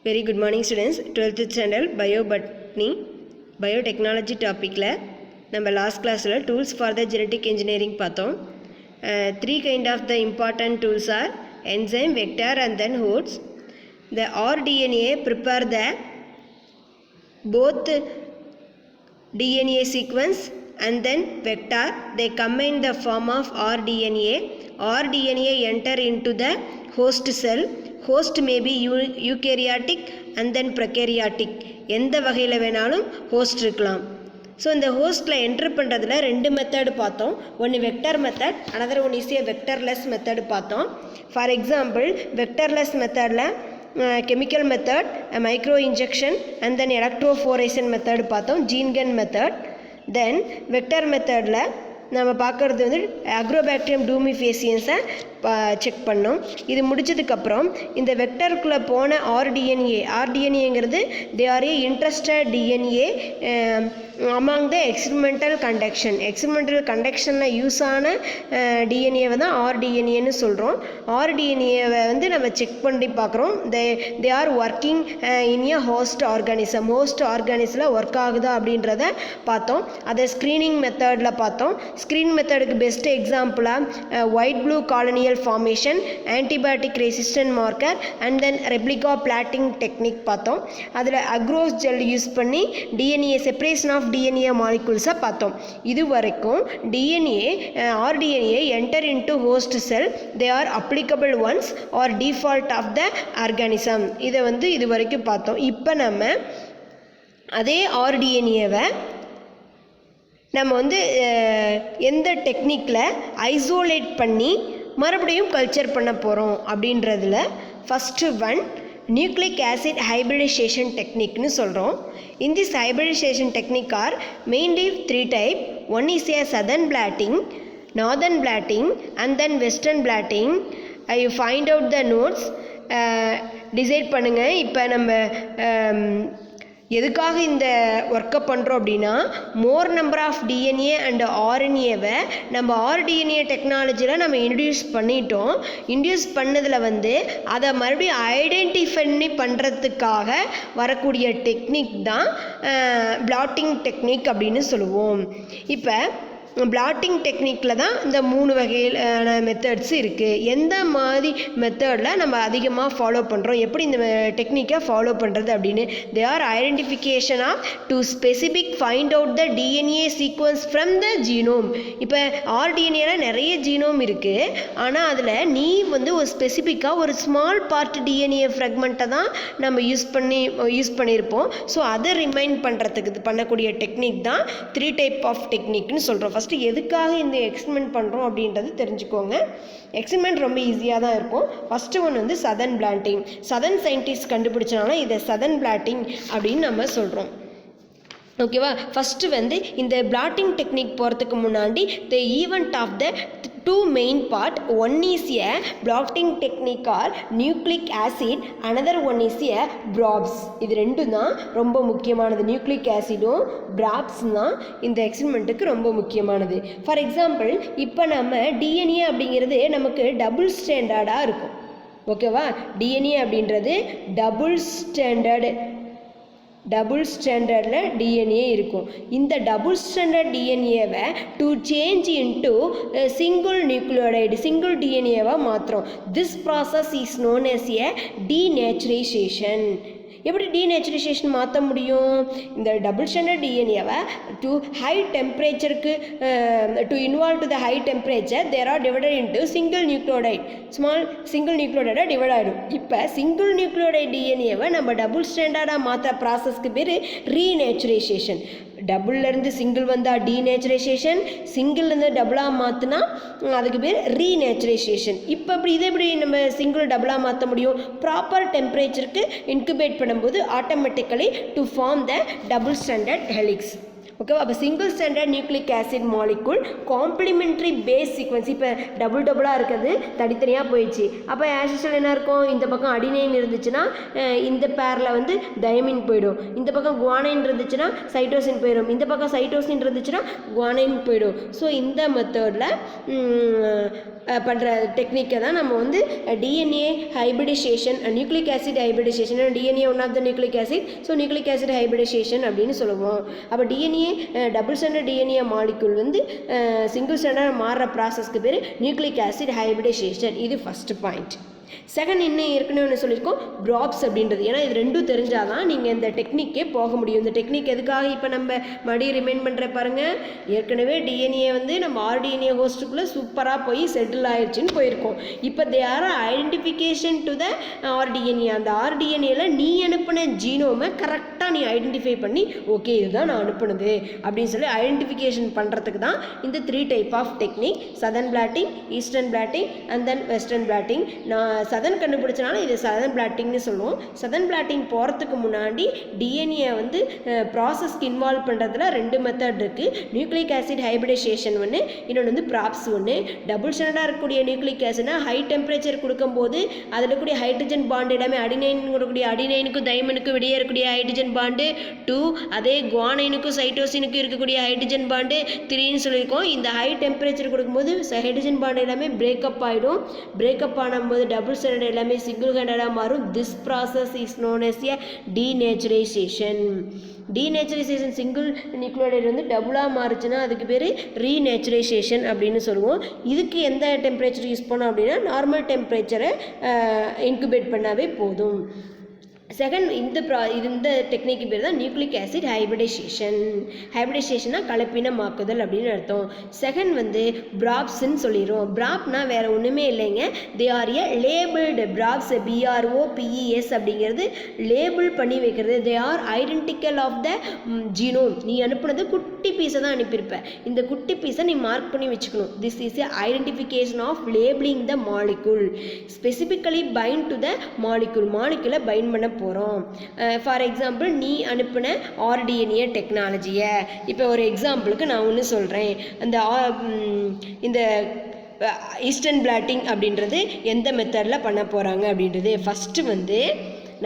Very good morning students. 12th standard botany biotechnology topic la நம்ம last class la tools for the genetic engineering பார்த்தோம். Three kind of the important tools are enzyme, vector and then hosts. The rDNA prepare the both DNA sequence and then vector. They combine the form of rDNA. rDNA enter into the host cell. Host may be eukaryotic and then prokaryotic. எந்த வகையில் வேணாலும் host இருக்கலாம். So இந்த ஹோஸ்ட்டில் enter பண்ணுறதுல ரெண்டு method பார்த்தோம். ஒன்று vector method, another one is a vectorless method பார்த்தோம். ஃபார் எக்ஸாம்பிள் வெக்டர்லெஸ் மெத்தடில் chemical method, micro injection and then electrophoresis method பார்த்தோம், gene gun method. Then vector methodல நம்ம பார்க்குறது வந்து அக்ரோபாக்டீரியம் டூமிஃபேசியன்ஸை செக் பண்ணோம். இது முடிச்சதுக்கப்புறம் இந்த வெக்டருக்குள்ளே போன ஆர்டிஎன்ஏங்கிறது they are a interested DNA among the experimental கண்டக்ஷனில் யூஸ் ஆன டிஎன்ஏவை தான் ஆர்டிஎன்ஏன்னு சொல்கிறோம். ஆர்டிஎன்ஏவை வந்து நம்ம செக் பண்ணி பார்க்குறோம். They are working in a host ஆர்கானிஸில் ஒர்க் ஆகுதா அப்படின்றத பார்த்தோம். அதை ஸ்க்ரீனிங் மெத்தடில் பார்த்தோம். ஸ்க்ரீன் மெத்தடுக்கு பெஸ்ட் எக்ஸாம்பிளாக white blue colonial formation, antibiotic resistant marker and then replica plating technique பார்த்தோம். அதில் அக்ரோஸ் ஜெல் யூஸ் பண்ணி டிஎன்ஏ செப்பரேஷன் ஆஃப் டிஎன்ஏ மாலிகுல்ஸை பார்த்தோம். இது வரைக்கும் rDNA enter into host cell, they are applicable ones or default of the organism. இதை வந்து இது வரைக்கும் பார்த்தோம். இப்போ நம்ம அதே ஆர்டிஎன்ஏவை நம்ம வந்து எந்த டெக்னிக்கில் ஐசோலேட் பண்ணி மறுபடியும் கல்ச்சர் பண்ண போகிறோம் அப்படின்றதுல first one nucleic acid hybridization டெக்னிக்னு சொல்கிறோம். In this hybridization technique are mainly three type. One is a southern blotting, northern blotting and then western blotting. You find out the notes, decide பண்ணுங்கள். இப்போ நம்ம எதுக்காக இந்த ஒர்க்கை பண்ணுறோம் அப்படின்னா, more number of DNA and ஆர்என்ஏவை நம்ம ஆர்டிஎன்ஏ டெக்னாலஜியில் நம்ம இன்ட்ரடியூஸ் பண்ணதில் வந்து அதை மறுபடியும் ஐடென்டிஃபை பண்ணுறதுக்காக வரக்கூடிய டெக்னிக் தான் பிளாட்டிங் டெக்னிக் அப்படின்னு சொல்லுவோம். இப்போ பிளாட்டிங் டெக்னிக்கில் தான் இந்த 3 வகையான மெத்தட்ஸ் இருக்குது. எந்த மாதிரி மெத்தடில் நம்ம அதிகமாக ஃபாலோ பண்ணுறோம், எப்படி இந்த டெக்னிக்கை ஃபாலோ பண்ணுறது அப்படின்னு, they are identification of to specific find out the DNA sequence from the genome. இப்போ ஆர்டிஎன்ஏல நிறைய ஜீனோம் இருக்குது, ஆனால் அதில் நீ வந்து ஒரு ஸ்பெசிஃபிக்காக ஒரு ஸ்மால் பார்ட் டிஎன்ஏ ஃப்ராக்மெண்ட்டை தான் நம்ம யூஸ் பண்ணியிருப்போம். ஸோ அதை ரிமைண்ட் பண்ணுறதுக்கு பண்ணக்கூடிய டெக்னிக் தான் 3 டைப் ஆஃப் டெக்னிக்னு சொல்கிறோம். ஃபஸ்ட்டு எதுக்காக இந்த எக்ஸ்பெரிமெண்ட் பண்ணுறோம் அப்படின்றது தெரிஞ்சுக்கோங்க. எக்ஸ்பெரிமெண்ட் ரொம்ப ஈஸியாக தான் இருக்கும். ஃபஸ்ட்டு ஒன்று வந்து சதன் பிளாட்டிங். சதன் சயின்டிஸ்ட் கண்டுபிடிச்சனால இதை சதன் பிளாட்டிங் அப்படின்னு நம்ம சொல்கிறோம். ஓகேவா? ஃபஸ்ட்டு வந்து இந்த பிளாட்டிங் டெக்னிக் போகிறதுக்கு முன்னாடி the event of the 2 main part. One is a blotting technique or nucleic acid, another one is a probes. இது ரெண்டும் தான் ரொம்ப முக்கியமானது. நியூக்ளிக் ஆசிடும் பிராப்ஸ் தான் இந்த எக்ஸ்பெரிமெண்ட்டுக்கு ரொம்ப முக்கியமானது. ஃபார் எக்ஸாம்பிள், இப்போ நம்ம டிஎன்ஏ அப்படிங்கிறது நமக்கு டபுள் ஸ்டாண்டர்டாக இருக்கும். ஓகேவா? டிஎன்ஏ அப்படின்றது டபுள் ஸ்டாண்டர்டில் டிஎன்ஏ இருக்கும். இந்த டபுள் ஸ்டாண்டர்ட் டிஎன்ஏவை டு சேஞ்ச் இன்டு சிங்கிள் டிஎன்ஏவாக மாற்றுறோம். This process is known as a denaturation. எப்படி டீநேச்சுரைசேஷன் மாற்ற முடியும்? இந்த டபுள் ஸ்டாண்டர்ட் டிஎன்ஏவை டு ஹை டெம்பரேச்சருக்கு to involve to the high temperature there are divided into single நியூக்ளியோடைடாக டிவைட் ஆகிடும். இப்போ சிங்கிள் நியூக்ளியோடைட் டிஎன்ஏவை நம்ம டபுள் ஸ்டாண்டர்டாக மாற்ற ப்ராசஸ்க்கு பேர் ரீநேச்சுரைசேஷன். டபுள்லேருந்து சிங்கிள் வந்தால் டீநேச்சுரைசேஷன், சிங்கிள்லேருந்து டபுளாக மாற்றினா அதுக்கு பேர் ரீநேச்சுரைசேஷன். இப்போ இதை எப்படி நம்ம சிங்கிள் டபுளாக மாற்ற முடியும்? ப்ராப்பர் டெம்பரேச்சருக்கு இன்குபேட் பண்ணும்போது automatically to form the double standard helix. ஓகேவா. அப்போ single standard nucleic acid molecule complementary base sequence. இப்போ டபுளாக இருக்கிறது தனித்தனியாக போயிடுச்சு. அப்போ ஆஸ் யூசுவல் என்ன இருக்கும், இந்த பக்கம் அடினைன் இருந்துச்சுன்னா இந்த பேரில் வந்து தைமின் போயிடும், இந்த பக்கம் குவானைன் இருந்துச்சுன்னா சைட்டோசின் போயிடும், இந்த பக்கம் சைட்டோசின் இருந்துச்சுன்னா குவானைன் போயிடும். ஸோ இந்த மெத்தடில் பண்ணுற டெக்னிக்கை தான் நம்ம வந்து DNA hybridisation, nucleic acid hybridisation. DNA one of the nucleic acid, so nucleic acid hybridisation அப்படின்னு சொல்லுவோம். அப்போ DNA double standard DNA molecule வந்து சிங்கிள் ஸ்டாண்டர்ட் மாறுற ப்ராசஸ்க்கு பேர் நியூக்ளிக் ஆசிட் ஹைபிரிடைசேஷன். இது ஃபஸ்ட் பாயிண்ட். செகண்ட் இன்னும் ஏற்கனவே ஒன்று சொல்லியிருக்கோம், ப்ராப்ஸ் அப்படின்றது. ஏன்னா இது ரெண்டும் தெரிஞ்சால் தான் நீங்கள் இந்த டெக்னிக்கே போக முடியும். இந்த டெக்னிக் எதுக்காக இப்போ நம்ம மறுபடியும் ரிமைண்ட் பண்ணுற பாருங்கள். ஏற்கனவே டிஎன்ஏ வந்து நம்ம ஆர்டிஎன்ஏ ஹோஸ்ட்டுக்குள்ளே சூப்பராக போய் செட்டில் ஆயிடுச்சுன்னு போயிருக்கோம். இப்போ தே are identification to the rDNA. அந்த ஆர்டிஎன்ஏல நீ அனுப்பின ஜீனோமை கரெக்டாக நீ ஐடென்டிஃபை பண்ணி ஓகே இதுதான் நான் அனுப்புனது அப்படின்னு சொல்லி ஐடென்டிஃபிகேஷன் பண்ணுறதுக்கு தான் இந்த 3 type of technique, Southern blotting, eastern blotting and then western blotting. நான் சதர்ன் கண்டுபிடிச்சனால இது சதர்ன் பிளாட்டிங்னு சொல்லுவோம். சதர்ன் பிளாட்டிங் போகிறதுக்கு முன்னாடி டிஎன்ஏ வந்து ப்ராசஸ்க்கு இன்வால்வ் பண்ணுறதுல 2 மெத்தட் இருக்குது. நியூக்ளிக் ஆசிட் ஹைபிரிடைசேஷன் ஒன்று, இன்னொன்று வந்து ப்ராப்ஸ் ஒன்று. டபுள் ஸ்டாண்டர்டாக இருக்கக்கூடிய நியூக்ளிக் ஆசிட்னா ஹை டெம்பரேச்சர் கொடுக்கும்போது அதில் இருக்கக்கூடிய ஹைட்ரஜன் பாண்டு எல்லாமே அடினைன் கொடுக்கக்கூடிய அடினைனுக்கும் தைமனுக்கும் இடையே இருக்கக்கூடிய ஹைட்ரஜன் பாண்டு 2, அதே குவானைனுக்கும் சைட்டோசினுக்கும் இருக்கக்கூடிய ஹைட்ரஜன் பாண்டு 3ன்னு சொல்லியிருக்கோம். இந்த ஹை டெம்பரேச்சர் கொடுக்கும்போது ஹைட்ரஜன் பாண்டு எல்லாமே பிரேக்கப் ஆகிடும். பிரேக்கப் ஆனும்போது டபுள் ஸ்டாண்டர்ட் எல்லாமே சிங்கிள் ஹேண்டடாக மாறும். This process is known as a denaturation. Denaturation single nucleotide வந்து டபுளாக மாறுச்சுன்னா அதுக்கு பேர் ரீநேச்சுரைசேஷன் அப்படின்னு சொல்லுவோம். இதுக்கு எந்த டெம்பரேச்சர் யூஸ் பண்ணோம் அப்படின்னா நார்மல் டெம்பரேச்சரை இன்குபேட் பண்ணாவே போதும். செகண்ட் இந்த டெக்னிக்கு பேர் தான் நியூக்ளிக் ஆசிட் ஹைபிரிடைசேஷன். ஹைபிரிடைசேஷனா கலப்பினமாக்குதல் அப்படின்னு அர்த்தம். செகண்ட் வந்து ப்ராப்ஸ்ன்னு சொல்லிடுவோம். ப்ராப்னா வேற ஒன்றுமே இல்லைங்க, they are a labelled. Probes BROPES அப்படிங்கிறது லேபிள் பண்ணி வைக்கிறது. They are identical of the genome. நீ அனுப்புனது குட்டி பீஸை தான் அனுப்பியிருப்ப, இந்த குட்டி பீஸை நீ மார்க் பண்ணி வச்சுக்கணும். This is a identification of labelling the molecule. Specifically bind to the molecule. மாலிகுலை பைண்ட் பண்ண போகிறோம். ஃபார் எக்ஸாம்பிள் நீ அனுப்பின ஆர்டிஎன்ஏ டெக்னாலஜியை இப்போ ஒரு எக்ஸாம்பிளுக்கு நான் ஒன்று சொல்கிறேன். இந்த ஈஸ்டர்ன் பிளாட்டிங் அப்படின்றது எந்த மெத்தடில் பண்ண போகிறாங்க அப்படின்றது. ஃபஸ்ட்டு வந்து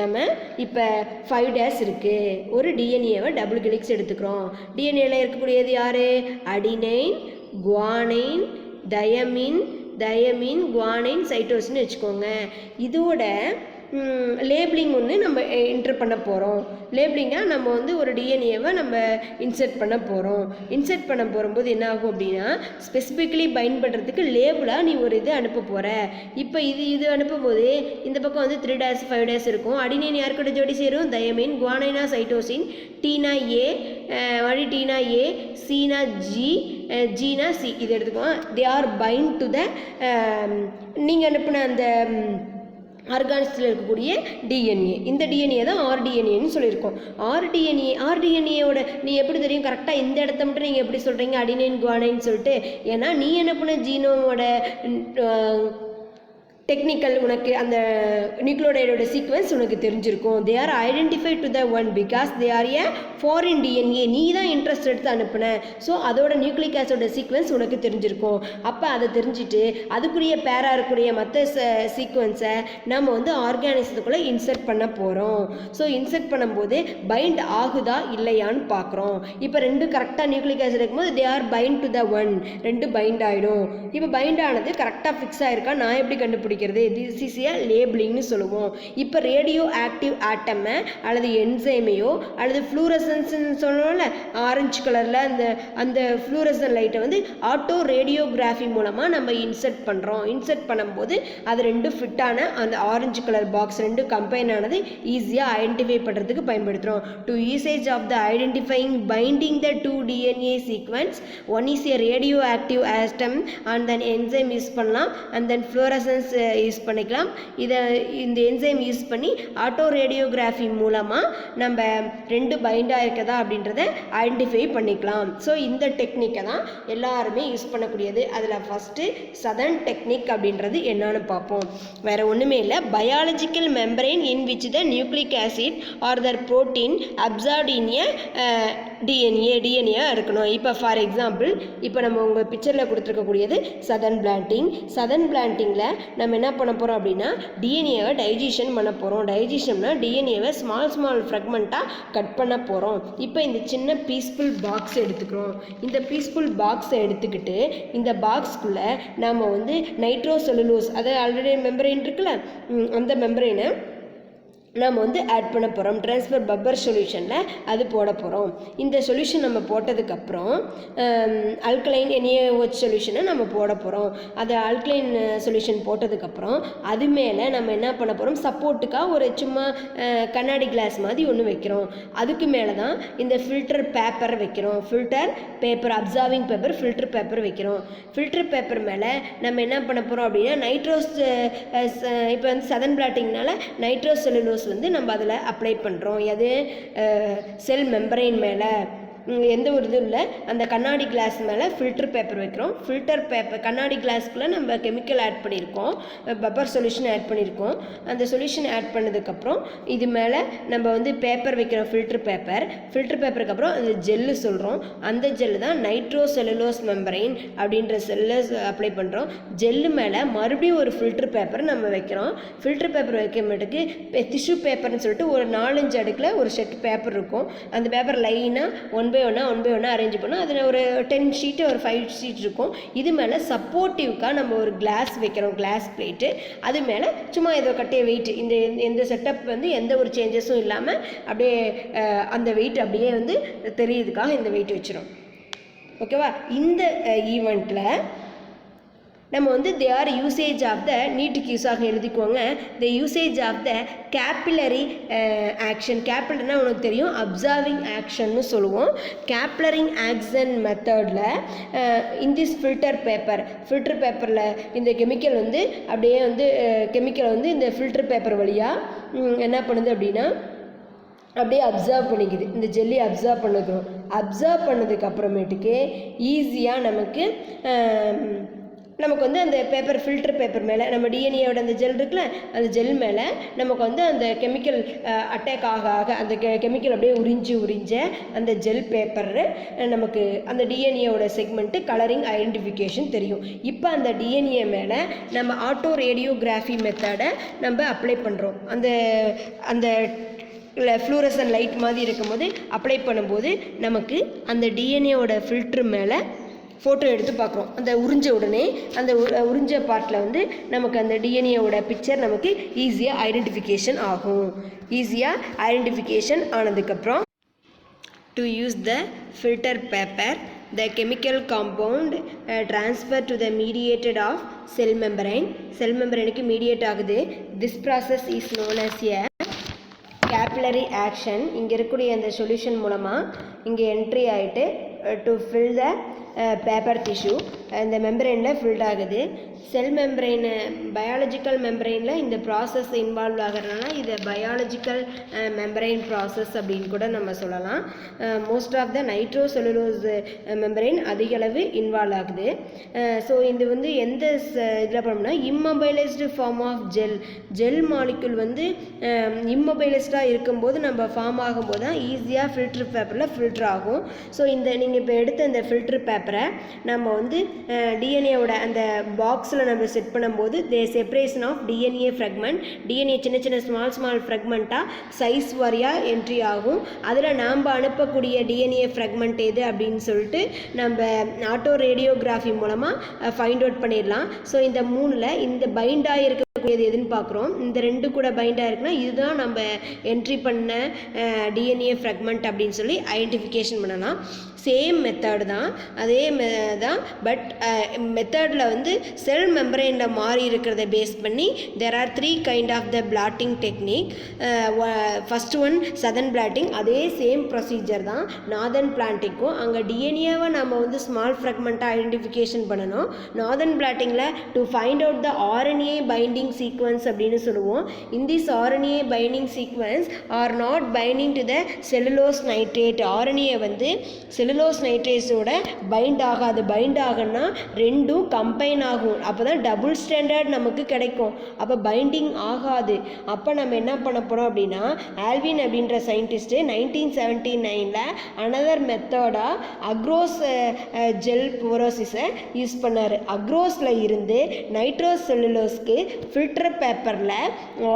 நம்ம இப்போ 5 டேஸ் இருக்குது, ஒரு டிஎன்ஏவை டபுள் ஹெலிக்ஸ் எடுத்துக்கிறோம். டிஎன்ஏல இருக்கக்கூடியது யார், அடினைன், குவானைன், தயமின், குவானைன், சைட்டோசின்னு வச்சுக்கோங்க. இதோட லேபிளிங் ஒன்று நம்ம என்ட்ரு பண்ண போகிறோம். லேபிளிங்காக நம்ம வந்து ஒரு டிஎன்ஏவை நம்ம இன்சர்ட் பண்ண போகிறோம். இன்சர்ட் பண்ண போகும்போது என்ன ஆகும் அப்படின்னா ஸ்பெசிஃபிக்கலி பைண்ட் பண்ணுறதுக்கு லேபிளாக நீ ஒரு இது அனுப்ப போகிற. இப்போ இது அனுப்பும்போது இந்த பக்கம் வந்து 3 டேஸ் 5 டேஸ் இருக்கும். அடினைன் யாருக்கிட்ட ஜோடி சேரும், தயமின், குவானைனா சைட்டோசின், டீனா ஏ, மறுபடி டீனா ஏ, சீனா ஜி, ஜீனா சி, இது எடுத்துக்கோங்க. தே ஆர் பைண்ட் டு த நீங்கள் அனுப்பின அந்த ஆர்கானிஸில் இருக்கக்கூடிய டிஎன்ஏ. இந்த டிஎன்ஏ தான் ஆர்டிஎன்ஏன்னு சொல்லியிருக்கோம். ஆர்டிஎன்ஏவோட நீ எப்படி தெரியும் கரெக்டாக இந்த இடத்த மட்டும் நீங்கள் எப்படி சொல்கிறீங்க அடினைன் குவானைன்னு சொல்லிட்டு? ஏன்னா நீ அனுப்பின ஜீனோமோட டெக்னிக்கல் உனக்கு அந்த நியூக்ளியோடைடோட சீக்வன்ஸ் உனக்கு தெரிஞ்சிருக்கும். They are identify to the one because they are A foreign DNA. நீ தான் இன்ட்ரெஸ்ட் எடுத்து அனுப்புன, ஸோ அதோட நியூக்ளிக் ஆசிடோட சீக்வன்ஸ் உனக்கு தெரிஞ்சிருக்கும். அப்போ அதை தெரிஞ்சுட்டு அதுக்குரிய பேராக இருக்கக்கூடிய மற்ற சீக்வன்ஸை நம்ம வந்து ஆர்கானிசத்துக்குள்ளே இன்சர்ட் பண்ண போகிறோம். ஸோ இன்சர்ட் பண்ணும்போது பைண்ட் ஆகுதா இல்லையான்னு பார்க்குறோம். இப்போ 2 கரெக்டாக நியூக்ளிக் ஆசிட் இருக்கும்போது they are bind to the one, 2 bind ஆகிடும். இப்போ பைண்ட் ஆனது கரெக்டாக ஃபிக்ஸ் ஆகிருக்கா நான் எப்படி கண்டுபிடிக்கிறது? திஸ் இஸ் ஏ லேபிளிங்னு சொல்லுவோம். இப்போ ரேடியோ ஆக்டிவ் ஆட்டமை அல்லது என்சைமையோ அல்லது ஃப்ளூரசன்ஸ்ன்னு சொல்லணும்ல, ஆரஞ்சு கலரில் அந்த ஃப்ளூரசன் லைட்டை வந்து ஆட்டோ ரேடியோகிராஃபி மூலமாக நம்ம இன்சர்ட் பண்ணுறோம். இன்சர்ட் பண்ணும்போது அது 2 ஃபிட்டான அந்த ஆரஞ்சு கலர் பாக்ஸ் 2 கம்பைன் ஆனது ஈஸியாக ஐடென்டிஃபை பண்ணுறதுக்கு பயன்படுத்துகிறோம். To usage of the identifying binding the 2 DNA sequence, one is a radioactive atom and then enzyme use பண்ணலாம் அண்ட் தென் ஃப்ளூரசன்ஸ் யூஸ் பண்ணிக்கலாம். இந்த என்சைம் யூஸ் பண்ணி ஆட்டோ ரேடியோகிராஃபி மூலமாக நம்ம 2 பைண்டாக இருக்கதா அப்படின்றத ஐடென்டிஃபை பண்ணிக்கலாம். ஸோ இந்த டெக்னிக்கை தான் எல்லாருமே யூஸ் பண்ணக்கூடியது. அதில் ஃபஸ்ட்டு சதர்ன் டெக்னிக் அப்படின்றது என்னன்னு பார்ப்போம். வேறு ஒன்றுமே இல்லை, biological membrane in which the nucleic acid are their protein absorbed in a DNA இருக்கணும். இப்போ ஃபார் எக்ஸாம்பிள் இப்போ நம்ம உங்கள் பிக்சரில் கொடுத்துருக்கக்கூடியது சதன் பிளான்டிங். சதன் பிளான்டிங்கில் நம்ம என்ன பண்ண போகிறோம் அப்படின்னா டிஎன்ஏவை டைஜஷன் பண்ண போகிறோம். டைஜஷன்னா டிஎன்ஏவை ஸ்மால் ஃப்ராக்மெண்ட்டாக கட் பண்ண போகிறோம். இப்போ இந்த சின்ன பீஸ்ஃபுல் பாக்ஸ் எடுத்துக்கிறோம். இந்த பீஸ்ஃபுல் பாக்ஸை எடுத்துக்கிட்டு இந்த பாக்ஸ்க்குள்ளே நம்ம வந்து நைட்ரோசெல்லுலோஸ், அது ஆல்ரெடி மெம்பரைன் இருக்குல்ல, அந்த மெம்பரைனை நம்ம வந்து ஆட் பண்ண போகிறோம். ட்ரான்ஸ்ஃபர் பப்பர் சொல்யூஷனில் அது போட போகிறோம். இந்த சொல்யூஷன் நம்ம போட்டதுக்கப்புறம் அல்கலைன் NaOH சொல்யூஷனை நம்ம போட போகிறோம். அது அல்கலைன் சொல்யூஷன் போட்டதுக்கப்புறம் அது மேலே நம்ம என்ன பண்ண போகிறோம், சப்போர்ட்டுக்காக ஒரு சும்மா கண்ணாடி கிளாஸ் மாதிரி ஒன்று வைக்கிறோம். அதுக்கு மேலே தான் இந்த ஃபில்டர் பேப்பர் வைக்கிறோம். Filter paper, absorbing paper, filter paper வைக்கிறோம். ஃபில்டர் பேப்பர் மேலே நம்ம என்ன பண்ண போகிறோம் அப்படின்னா இப்போ வந்து சதன் பிளாட்டிங்னால நைட்ரோசெல்லுலோஸ் வந்து நம்ம அதில் அப்ளை பண்ணுறோம். அது செல் மெம்பரைன் மேலே எந்த ஒரு இதுவும் இல்லை, அந்த கண்ணாடி கிளாஸ் மேலே ஃபில்டர் பேப்பர் வைக்கிறோம். ஃபில்டர் பேப்பர் கண்ணாடி கிளாஸ்க்குள்ளே நம்ம கெமிக்கல் ஆட் பண்ணியிருக்கோம், பப்பர் சொல்யூஷன் ஆட் பண்ணியிருக்கோம். அந்த சொல்யூஷன் ஆட் பண்ணதுக்கப்புறம் இது மேலே நம்ம வந்து பேப்பர் வைக்கிறோம், ஃபில்டர் பேப்பருக்கு அப்புறம் அந்த ஜெல்லு சொல்கிறோம். அந்த ஜெல்லு தான் நைட்ரோசெல்லுலோஸ் மெம்பரைன் அப்படின்ற செல்லை அப்ளை பண்ணுறோம். ஜெல்லு மேலே மறுபடியும் ஒரு ஃபில்டர் பேப்பர் நம்ம வைக்கிறோம். ஃபில்டர் பேப்பர் வைக்க மாட்டுக்கு டிஷ்யூ பேப்பர்னு சொல்லிட்டு ஒரு 4-5 அடுக்கில் ஒரு செட் பேப்பர் இருக்கும். அந்த பேப்பர் லைனாக ஒன் பை ஒன்னாக அரேஞ்ச் பண்ணோம். அதில் ஒரு 10 ஷீட்டு ஒரு 5 ஷீட் இருக்கும். இது மேலே சப்போர்ட்டிவ்க்காக நம்ம ஒரு கிளாஸ் வைக்கிறோம், கிளாஸ் பிளேட்டு. அது மேலே சும்மா ஏதோ கட்டிய வெயிட், இந்த செட்டப் வந்து எந்த ஒரு சேஞ்சஸும் இல்லாமல் அப்படியே அந்த வெயிட் அப்படியே வந்து தெரியுதுக்காக இந்த வெயிட் வச்சிடும். ஓகேவா? இந்த ஈவெண்ட்டில் நம்ம வந்து they are usage of the நீட்டுக்கு யூஸ் ஆக எழுதிக்குவாங்க. The usage of the capillary action. கேப்பிலரினா உனக்கு தெரியும், அப்சார்விங் ஆக்ஷன்னு சொல்லுவோம். கேப்லரிங் ஆக்ஷன் மெத்தடில் இன் திஸ் ஃபில்டர் பேப்பரில் இந்த கெமிக்கல் வந்து அப்படியே வந்து கெமிக்கலை வந்து இந்த ஃபில்டர் பேப்பர் வழியாக என்ன பண்ணுது அப்படின்னா அப்படியே அப்சர்வ் பண்ணிக்குது. இந்த ஜெல்லி அப்சர்வ் பண்ணிக்கிறோம். அப்சர்வ் பண்ணதுக்கு அப்புறமேட்டுக்கு ஈஸியாக நமக்கு வந்து அந்த பேப்பர் ஃபில்டர் பேப்பர் மேலே நம்ம டிஎன்ஏவோட அந்த ஜெல் இருக்குல்ல, அந்த ஜெல் மேலே நமக்கு வந்து அந்த கெமிக்கல் அட்டாக் ஆக அந்த கெமிக்கல் அப்படியே உறிஞ்ச அந்த ஜெல் பேப்பர் நமக்கு அந்த டிஎன்ஏவோட செக்மெண்ட்டு கலரிங் ஐடென்டிஃபிகேஷன் தெரியும். இப்போ அந்த டிஎன்ஏ மேலே நம்ம ஆட்டோ ரேடியோகிராஃபி மெத்தடை நம்ம அப்ளை பண்ணுறோம். அந்த ஃப்ளூரசன் லைட் மாதிரி இருக்கும்போது அப்ளை பண்ணும்போது நமக்கு அந்த டிஎன்ஏவோட ஃபில்ட்ரு மேலே ஃபோட்டோ எடுத்து பார்க்குறோம். அந்த உறிஞ்ச உடனே அந்த உறிஞ்ச பார்ட்டில் வந்து நமக்கு அந்த டிஎன்ஏவோட பிக்சர் நமக்கு ஈஸியாக ஐடென்டிஃபிகேஷன் ஆகும். ஆனதுக்கப்புறம் to use the filter paper, the chemical compound transfer to the mediated of cell membrane. cell membraneக்கு mediate ஆகுது. this process is known as a capillary action. இங்கே இருக்கக்கூடிய அந்த சொல்யூஷன் மூலமாக இங்கே என்ட்ரி ஆகிட்டு to fill the paper tissue இந்த மெம்பரைனில் field ஆகுது. செல் membrane biological மெம்பரைனில் இந்த ப்ராசஸ் இன்வால்வ் ஆகிறதுனால இதை பயாலஜிக்கல் மெம்பரைன் ப்ராசஸ் அப்படின்னு கூட நம்ம சொல்லலாம். Most of the nitrocellulose membrane அதிக அளவு இன்வால்வ் ஆகுது. ஸோ இது வந்து எந்த இதில் பண்ணோம்னா இம்மொபைலைஸ்டு ஃபார்ம் ஆஃப் ஜெல் மாலிக்யூல் வந்து இம்மொபைலைஸ்டாக இருக்கும்போது நம்ம ஃபார்ம் ஆகும்போது தான் ஈஸியாக ஃபில்டர் பேப்பரில் ஃபில்டர் ஆகும். ஸோ நீங்கள் இப்போ எடுத்த இந்த ஃபில்டர் பேப்பரை நம்ம வந்து டிஎன்ஏவோட அந்த பாக்ஸில் நம்ம செட் பண்ணும்போது separation of DNA fragment, DNA சின்ன ஸ்மால் ஃப்ராக்மெண்ட்டாக சைஸ் வாரியாக என்ட்ரி ஆகும். அதில் நாம் அனுப்பக்கூடிய டிஎன்ஏ ஃப்ராக்மெண்ட் எது அப்படின்னு சொல்லிட்டு நம்ம ஆட்டோ ரேடியோகிராஃபி மூலமாக ஃபைண்ட் அவுட் பண்ணிடலாம். ஸோ இந்த 3ல் இந்த பைண்டாக இருக்கக்கூடியது எதுன்னு பார்க்குறோம். இந்த 2 கூட பைண்டாக இருக்குன்னா இதுதான் நம்ம என்ட்ரி பண்ண டிஎன்ஏ ஃப்ராக்மெண்ட் அப்படின்னு சொல்லி ஐடென்டிஃபிகேஷன் பண்ணலாம். சேம் மெத்தட் தான், அதே தான். பட் மெத்தடில் வந்து செல் மெம்பரைனில் மாறி இருக்கிறத பேஸ் பண்ணி there are 3 kind of the blotting technique. First one southern blotting, அதே சேம் ப்ரொசீஜர் தான் நார்தன் பிளாட்டிங்க்கும். அங்கே டிஎன்ஏவை நம்ம வந்து ஸ்மால் ஃப்ராக்மெண்ட்டாக ஐடென்டிஃபிகேஷன் பண்ணணும். நார்தன் பிளாட்டிங்கில் to find out the RNA binding sequence அப்படின்னு சொல்லுவோம். In this RNA binding sequence are not binding to the cellulose nitrate. RNA வந்து செல்லுலோஸ் நைட்ரேஸோட பைண்ட் ஆகாது. பைண்ட் ஆகுன்னா ரெண்டும் கம்பைன் ஆகும். அப்போ தான் டபுள் ஸ்டாண்டர்ட் நமக்கு கிடைக்கும். அப்போ பைண்டிங் ஆகாது. அப்போ நம்ம என்ன பண்ண போகிறோம் அப்படின்னா, ஆல்வின் அப்படின்ற சயின்டிஸ்ட்டு 1979 அனதர் மெத்தடாக அக்ரோஸ் ஜெல் போரோசிஸை யூஸ் பண்ணார். அக்ரோஸில் இருந்து நைட்ரோஸ் செல்லுலோஸ்க்கு ஃபில்டர் பேப்பரில்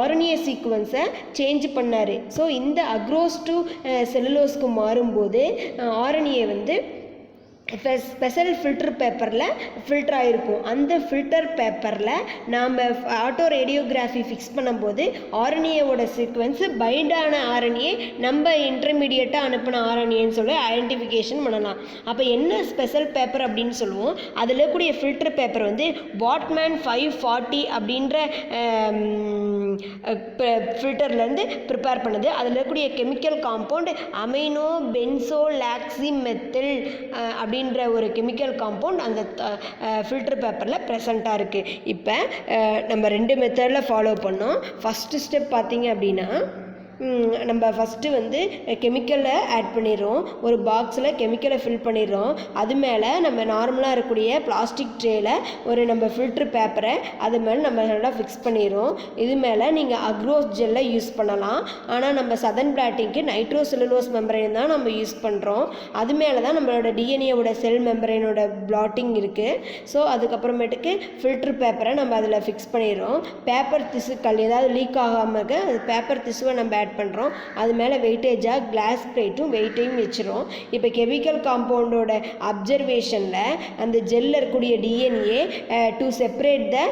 ஆர்என்ஏ சீக்வன்ஸை சேஞ்ச் பண்ணார். ஸோ இந்த அக்ரோஸ் டு செல்லுலோஸ்க்கு மாறும்போது ஆர்என்ஏ வந்து ஸ்பெஷல் ஃபில்டர் பேப்பரில் ஃபில்டர் ஆகிருக்கும். அந்த ஃபில்டர் பேப்பரில் நாம் ஆட்டோ ரேடியோகிராஃபி ஃபிக்ஸ் பண்ணும்போது ஆர்என்ஏவோட சீக்வன்ஸ் பைண்டான ஆர்என்ஏ நம்ம இன்டர்மீடியட்டாக அனுப்பின ஆர்என்ஏன்னு சொல்லி ஐடென்டிஃபிகேஷன் பண்ணலாம். அப்போ என்ன ஸ்பெஷல் பேப்பர் அப்படின்னு சொல்லுவோம். அதில் இருக்கக்கூடிய ஃபில்டர் பேப்பர் வந்து பாட்மேன் 540 அப்படின்ற ஃபில்டர்லேருந்து ப்ரிப்பேர் பண்ணுது. அதில் இருக்கக்கூடிய chemical compound amino benzyloxymethyl அப்படின்ற ஒரு கெமிக்கல் காம்பவுண்ட் அந்த ஃபில்டர் பேப்பரில் ப்ரெசண்ட்டாக இருக்குது. இப்போ நம்ம 2 மெத்தடில் ஃபாலோ பண்ணோம். ஃபஸ்ட்டு ஸ்டெப் பார்த்தீங்க அப்படின்னா, நம்ம ஃபஸ்ட்டு வந்து கெமிக்கலை ஆட் பண்ணிடுறோம். ஒரு பாக்ஸில் கெமிக்கலை ஃபில் பண்ணிடுறோம். அது மேலே நம்ம நார்மலாக இருக்கக்கூடிய பிளாஸ்டிக் ட்ரேயில் ஒரு நம்ம ஃபில்ட்ரு பேப்பரை அது மேலே நம்ம நல்லா ஃபிக்ஸ் பண்ணிடுறோம். இது மேலே நீங்கள் அக்ரோஸ் ஜெல்லை யூஸ் பண்ணலாம். ஆனால் நம்ம சதன் பிளாட்டிங்க்கு நைட்ரோ செல்லுலோஸ் மெம்பரைன் தான் நம்ம யூஸ் பண்ணுறோம். அது மேலே தான் நம்மளோட டிஎன்ஏவோட செல் மெம்பரைனோட பிளாட்டிங் இருக்குது. ஸோ அதுக்கப்புறமேட்டுக்கு ஃபில்ட்ரு பேப்பரை நம்ம அதில் ஃபிக்ஸ் பண்ணிடுறோம். பேப்பர் திசுக்கள் ஏதாவது லீக் ஆகாமல் இருக்க பேப்பர் திசுவை நம்ம பண்ணுறோம். அது மேலே வெயிட்டேஜாக கிளாஸ் பிளேட்டும் வெயிட்டையும் வச்சிரும். இப்போ கெமிக்கல் காம்பவுண்டோட அப்சர்வேஷனில் அந்த ஜெல்லில் இருக்கக்கூடிய DNA to separate the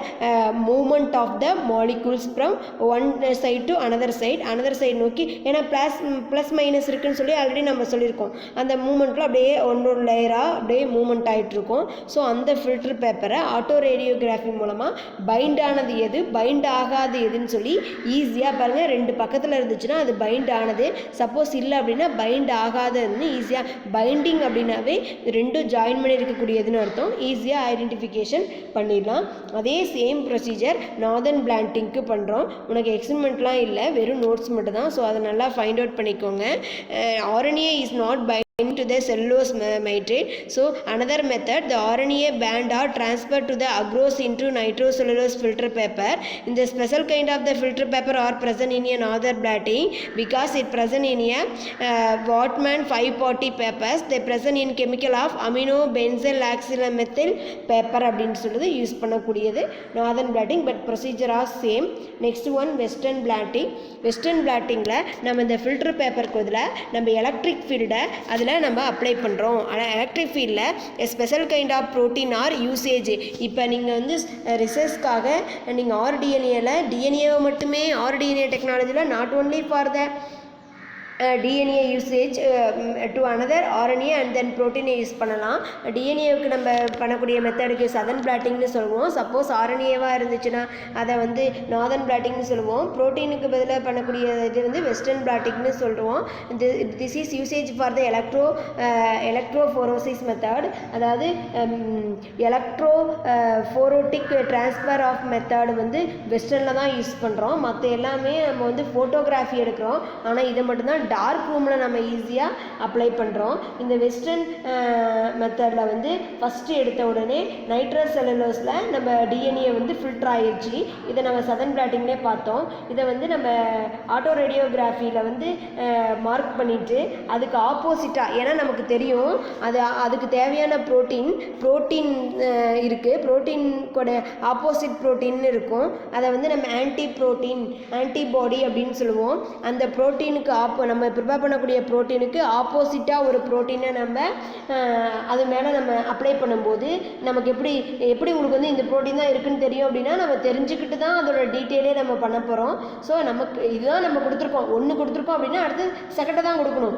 movement of the molecules from one side to another side நோக்கி, ஏன்னா ப்ளஸ் மைனஸ் இருக்குன்னு சொல்லி ஆல்ரெடி நம்ம சொல்லியிருக்கோம். அந்த மூமெண்ட்டில் அப்படியே ஒன்றொரு லேயராக அப்படியே மூமெண்ட் ஆகிட்டு இருக்கும். ஸோ அந்த ஃபில்டர் பேப்பரை ஆட்டோ ரேடியோகிராஃபி மூலமாக பைண்ட் ஆனது எது, பைண்ட் ஆகாது எதுன்னு சொல்லி ஈஸியாக பாருங்கள். 2 பக்கத்தில் இருந்துச்சுன்னா அது பைண்ட் ஆனது, சப்போஸ் இல்லை அப்படின்னா பைண்ட் ஆகாததுன்னு ஈஸியாக. பைண்டிங் அப்படின்னாவே 2 ஜாயின் பண்ணி இருக்கக்கூடியதுன்னு அர்த்தம். ஈஸியாக ஐடென்டிஃபிகேஷன் பண்ணிடலாம். அதே சேம் ப்ரொசீஜர் நார்தன் பிளாட்டிங்க்கு பண்ணுறோம். உனக்கு எக்ஸ்பெரிமெண்ட்லாம் இல்லை, வெறும் நோட்ஸ் மட்டும் தான். ஸோ அதை நல்லா ஃபைண்ட் அவுட் பண்ணிக்கோங்க. RNA is not to the cellulose nitrate. So another method, the RNA band are transferred to the agarose into nitrocellulose filter paper. In the special kind of the filter paper are present in a northern blotting because it present in a Whatman 540 papers. They present in chemical of amino benzyl oxymethyl paper அப்படின்னு சொல்லுது use பண்ணக்கூடியது northern blotting, but procedure are same. Next one western blotting. Western blottingல நம்ம இந்த filter பேப்பருக்கு பதிலாக நம்ம electric ஃபீல்டை அதில் நம்ம அப்ளை பண்ணுறோம். ஆனால் எலக்ட்ரிக் ஃபீல்டில் special kind of protein are usage. இப்போ நீங்கள் வந்து ரிசர்ச்காக நீங்கள் டிஎன்ஏவை மட்டுமே RDNA டெக்னாலஜியில் not only for the DNA usage to another RNA and then protein use பண்ணலாம். டிஎன்ஏவுக்கு நம்ம பண்ணக்கூடிய மெத்தடுக்கு சதன் பிளாட்டிங்னு சொல்லுவோம். சப்போஸ் RNAவாக இருந்துச்சுன்னா அதை வந்து நார்தன் பிளாட்டிங்னு சொல்லுவோம். ப்ரோட்டீனுக்கு பதிலாக பண்ணக்கூடிய இது வந்து வெஸ்டர்ன் பிளாட்டிங்னு சொல்லுவோம். This is usage for the electrophoresis method. அதாவது எலக்ட்ரோஃபோரோட்டிக் டிரான்ஸ்ஃபர் ஆஃப் மெத்தட் வந்து வெஸ்டர்னில் தான் யூஸ் பண்ணுறோம். மற்ற எல்லாமே நம்ம வந்து ஃபோட்டோகிராஃபி எடுக்கிறோம். ஆனால் இதை மட்டும்தான் டார்க் ரூமில் நம்ம ஈஸியாக அப்ளை பண்ணுறோம். இந்த வெஸ்டர்ன் மெத்தடில் வந்து ஃபஸ்ட்டு எடுத்த உடனே நைட்ரஸ் செல்லுலோஸில் நம்ம டிஎன்ஏ வந்து ஃபில்டர் ஆகிடுச்சு. இதை நம்ம சதன் பிளாட்டிங்லேயே பார்த்தோம். இதை வந்து நம்ம ஆட்டோ ரேடியோகிராஃபியில் வந்து மார்க் பண்ணிவிட்டு அதுக்கு ஆப்போசிட்டாக, ஏன்னா நமக்கு தெரியும் அதுக்கு தேவையான ப்ரோட்டீன் இருக்குது. ப்ரோட்டீன் கூட ஆப்போசிட் ப்ரோட்டீன் இருக்கும். அதை வந்து நம்ம ஆன்டிபாடி அப்படின்னு சொல்லுவோம். அந்த ப்ரோட்டீனுக்கு நம்ம ப்ரிப்பேர் பண்ணக்கூடிய ப்ரோட்டீனுக்கு ஆப்போசிட்டாக ஒரு ப்ரோட்டீனை நம்ம அது மேலே நம்ம அப்ளை பண்ணும்போது நமக்கு எப்படி உங்களுக்கு வந்து இந்த ப்ரோட்டீன் தான் இருக்குன்னு தெரியும் அப்படின்னா நம்ம தெரிஞ்சுக்கிட்டு தான் அதோட டீட்டெயிலே நம்ம பண்ண போகிறோம். ஸோ நமக்கு இதுதான் நம்ம கொடுத்துருக்கோம். 1 கொடுத்துருக்கோம் அப்படின்னா அடுத்து செகண்டை தான் கொடுக்கணும்.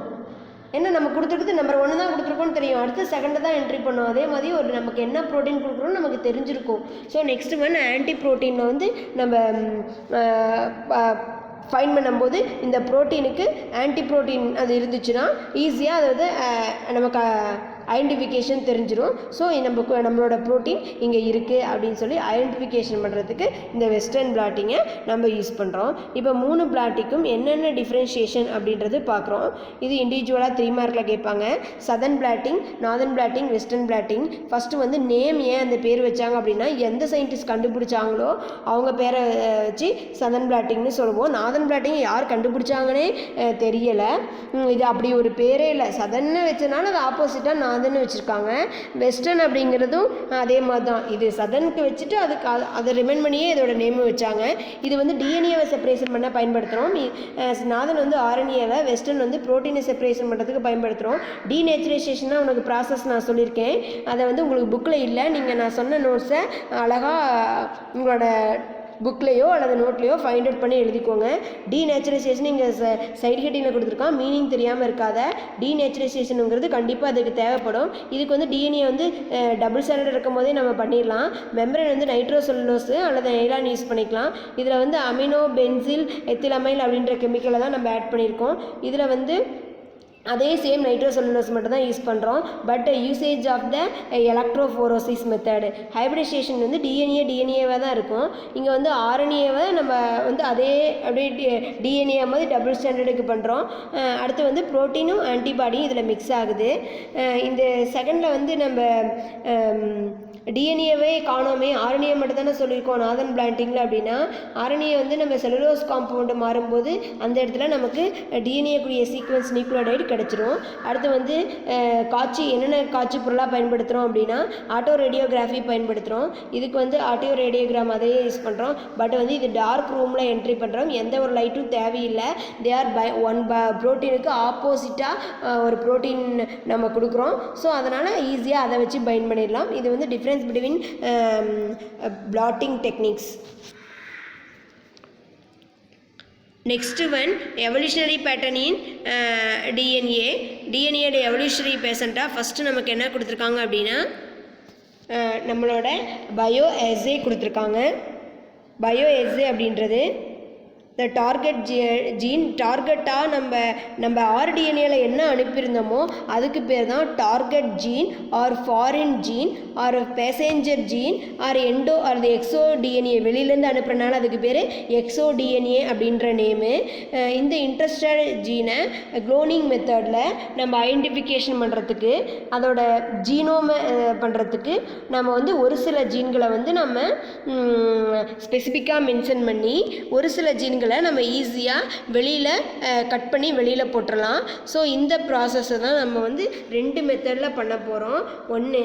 ஏன்னா நம்ம கொடுத்துருக்குது நம்பர் 1 தான் கொடுத்துருக்கோன்னு தெரியும், அடுத்து செகண்டை தான் என்ட்ரி பண்ணோம். அதே மாதிரி நமக்கு என்ன ப்ரோட்டீன் கொடுக்குறோன்னு நமக்கு தெரிஞ்சிருக்கும். ஸோ நெக்ஸ்ட் வந்து ஆன்டி ப்ரோட்டீனில் வந்து நம்ம ஃபைன் பண்ணும்போது இந்த ப்ரோட்டீனுக்கு ஆன்டி ப்ரோட்டீன் அது இருந்துச்சுன்னா ஈஸியாக அதை வந்து நமக்கு ஐடென்டிஃபிகேஷன் தெரிஞ்சிடும். ஸோ நம்மளோட ப்ரோட்டீன் இங்கே இருக்குது அப்படின்னு சொல்லி ஐடென்டிஃபிகேஷன் பண்ணுறதுக்கு இந்த வெஸ்டர்ன் பிளாட்டிங்கை நம்ம யூஸ் பண்ணுறோம். இப்போ 3 பிளாட்டிக்கும் என்னென்ன டிஃப்ரென்ஷியேஷன் அப்படின்றது பார்க்குறோம். இது இண்டிவிஜுவலாக 3 மார்க்கில் கேட்பாங்க. Southern blotting, northern blotting, western blotting. First வந்து நேம் ஏன் அந்த பேர் வச்சாங்க அப்படின்னா எந்த சயின்டிஸ்ட் கண்டுபிடிச்சாங்களோ அவங்க பேரை வச்சு சதர்ன் பிளாட்டிங்னு சொல்லுவோம். நார்தர்ன் பிளாட்டிங் யார் கண்டுபிடிச்சாங்கன்னே தெரியலை. இது அப்படி ஒரு பேரே இல்லை. சதர்ன்னு வச்சனால அது ஆப்போசிட்டாக நார்தர்ன்னு வச்சுருக்காங்க. வெஸ்டர்ன் அப்படிங்கிறதும் அதே மாதிரி தான். இது சதர்னுக்கு வச்சுட்டு அதை ரிமைண்ட் பண்ணியே இதோட நேம் வச்சாங்க. இது வந்து டிஎன்ஏவை செப்பரேஷன் பண்ண பயன்படுத்துகிறோம். நார்தர்ன் வந்து ஆர்என்ஏவை, வெஸ்டர்ன் வந்து ப்ரோட்டீனை செப்பரேஷன் பண்ணுறதுக்கு பயன்படுத்துகிறோம். டீநேச்சுரைசேஷனாக உனக்கு ப்ராசஸ் நான் சொல்லியிருக்கேன். அதை வந்து உங்களுக்கு புக்கில் இல்லை. நீங்கள் நான் சொன்ன நோட்ஸை அழகாக உங்களோட புக்லேயோ அல்லது நோட்லேயோ ஃபைண்ட் அவுட் பண்ணி எழுதிக்கோங்க. டீநேச்சுரைசேஷன் இங்கே சைடு ஹெட்டிங்கில் கொடுத்துருக்கான். மீனிங் தெரியாமல் இருக்காத. டீநேச்சுரைசேஷனுங்கிறது கண்டிப்பாக அதுக்கு தேவைப்படும். இதுக்கு வந்து டிஎன்ஏ வந்து டபுள் ஸ்டாண்டர்ட் இருக்கும் போதே நம்ம பண்ணிடலாம். மெம்பரேன் வந்து நைட்ரோசெல்லுலோஸு அல்லது நைலான் யூஸ் பண்ணிக்கலாம். இதில் வந்து அமினோ பென்சில் எத்திலமைல் அப்படின்ற கெமிக்கலை தான் நம்ம ஆட் பண்ணியிருக்கோம். இதில் வந்து அதே சேம் நைட்ரோசெல்லுலோஸ் மட்டும் தான் யூஸ் பண்ணுறோம். But usage of the electrophoresis method. Hybridization வந்து டிஎன்ஏவாக தான் இருக்கும். இங்கே வந்து ஆர்என்ஏவை நம்ம வந்து அதே அப்படியே டிஎன்ஏ மாதிரி டபுள் ஸ்டாண்டர்டுக்கு பண்ணுறோம். அடுத்து வந்து ப்ரோட்டீனும் ஆன்டிபாடியும் இதில் மிக்ஸ் ஆகுது. இந்த செகண்டில் வந்து நம்ம டிஎன்ஏவே காணோமே, ஆர்என்ஏ மட்டும் தானே சொல்லியிருக்கோம் நார்தர்ன் பிளாட்டிங்கில் அப்படின்னா, ஆர்என்ஏ வந்து நம்ம செல்லுலோஸ் காம்பவுண்டு மாறும்போது அந்த இடத்துல நமக்கு டிஎன்ஏக்குரிய சீக்வன்ஸ் நியூக்ளியோடைடு கிடச்சிரும். அடுத்து வந்து என்னென்ன காட்சி பொருளாக பயன்படுத்துகிறோம் அப்படின்னா ஆட்டோ ரேடியோகிராஃபி பயன்படுத்துகிறோம். இதுக்கு வந்து ஆட்டோ ரேடியோகிராம் அதையே யூஸ் பண்ணுறோம். பட் வந்து இது டார்க் ரூமில் என்ட்ரி பண்ணுறோம். எந்த ஒரு லைட்டும் தேவையில்லை. தே ஆர் ப்ரோட்டீனுக்கு ஆப்போசிட்டாக ஒரு ப்ரோட்டீன் நம்ம கொடுக்குறோம். ஸோ அதனால் ஈஸியாக அதை வச்சு பைண்ட் பண்ணிடலாம். இது வந்து difference between blotting techniques. Next one, evolutionary pattern in DNA. DNA evolutionary pattern first நமக்கு என்ன கொடுத்துருக்காங்க அப்படின்னா நம்மளோட பயோ எஸ்ஸே கொடுத்துருக்காங்க. பயோ எஸ்ஸே அப்படின்றது இந்த டார்கெட் ஜீன். டார்கெட்டாக நம்ம ஆர்டிஎன்ஏல என்ன அனுப்பியிருந்தோமோ அதுக்கு பேர் தான் target gene or foreign gene or passenger gene or exo DNA வெளியிலேருந்து அனுப்புறதுனால அதுக்கு பேர் எக்ஸோ டிஎன்ஏ அப்படின்ற நேமு. இந்த இன்ட்ரெஸ்டட் ஜீனை குளோனிங் மெத்தடில் நம்ம ஐடென்டிஃபிகேஷன் பண்ணுறதுக்கு அதோட ஜீனோமை பண்ணுறதுக்கு நம்ம வந்து ஒரு சில ஜீன்களை வந்து நம்ம ஸ்பெசிஃபிக்காக மென்ஷன் பண்ணி ஒரு சில ஜீன்களை நம்ம ஈஸியாக வெளியில் கட் பண்ணி வெளியில் போட்டுடலாம். ஸோ இந்த ப்ராசஸை தான் நம்ம வந்து 2 மெத்தடில் பண்ண போகிறோம். ஒன்று